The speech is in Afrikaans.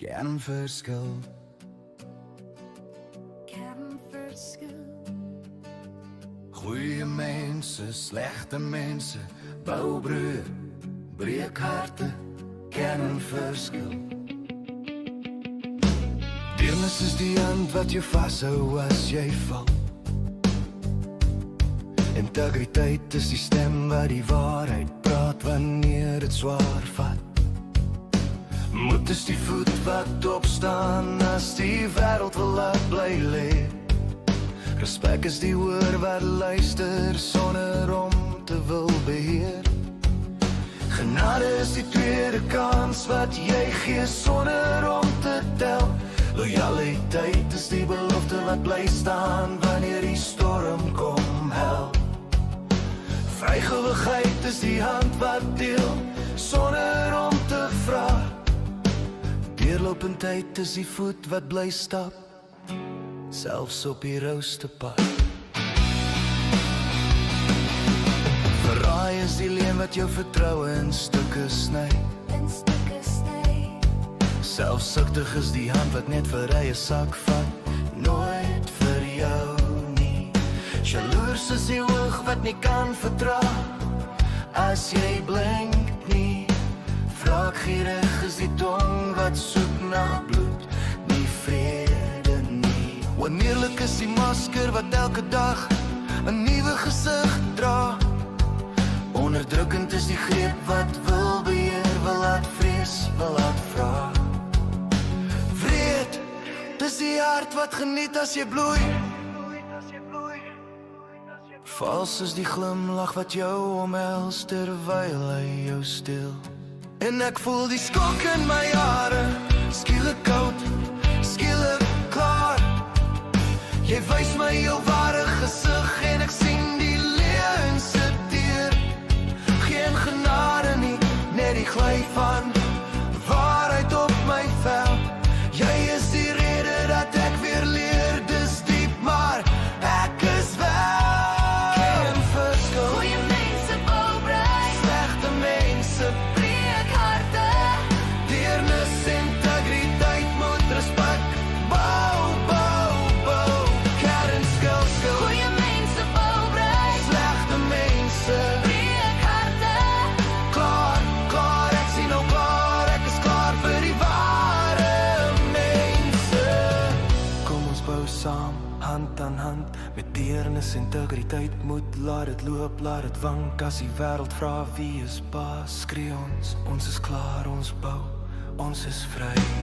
Kernverskil. Kernverskil. Goeie mense, slegte mense, bou brûe, breek harte, kernverskil. Deernis is die hand wat jou vashou as jy val. Integriteit is die stem wat die waarheid praat wanneer dit swaar vat. Moed is die voet wat opstaan as die wêreld wil laat bly lê. Respek is die oor wat luister sonder om te wil beheer. Genade is die tweede kans wat jy gee sonder om te tel. Lojaliteit is die belofte wat bly staan wanneer die storm kom hel. Vrygewigheid is die hand wat deel sonder om te vra. Deurlopendheid is die voet wat bly stap, selfs op die rouste pad. Verraai is die leuen wat jou vertroue in stukke sny. Selfsugtig is die hand wat net vir eie sak vat, nooit vir jou nie. Jaloers is die oog wat nie kan verdra, as jy blink nie. Wraakgierig is die tong wat soek na bloed, nie vrede nie. Wanneerlik is die masker wat elke dag 'n nuwe gesig dra. Onderdrukkend is die greep wat wil beheer, wil laat vrees, wil laat vra. Wreed, dis die hart wat geniet as jy bloei. Vals is die glimlach wat jou omhels terwyl hy jou stil. En ek voel die skok in my hare, skielik koud, skielik klaar. Jy wys my jou ware gesig en ek sien die leuen sit deur. Geen genade nie, net die gly van waarheid op my vel. Jy is die rede dat ek weer leer, dis diep maar ek is wel. Kernverskil. Goeie mense bou brei, Slegte mense, breek harte. deernis, integriteit, moet respek bou, bou, bou. Kernverskil. Goeie mense bou brei, Slegte mense, breek harte. klaar, klaar, ek sien nou klaar, ek is klaar vir die ware mense. Kom ons bou saam, hand aan hand, met deernis, integriteit, moed, laat het loop, laat het wank. As die wêreld vra wie is baas, skree ons is klaar, ons bou, ons is vry.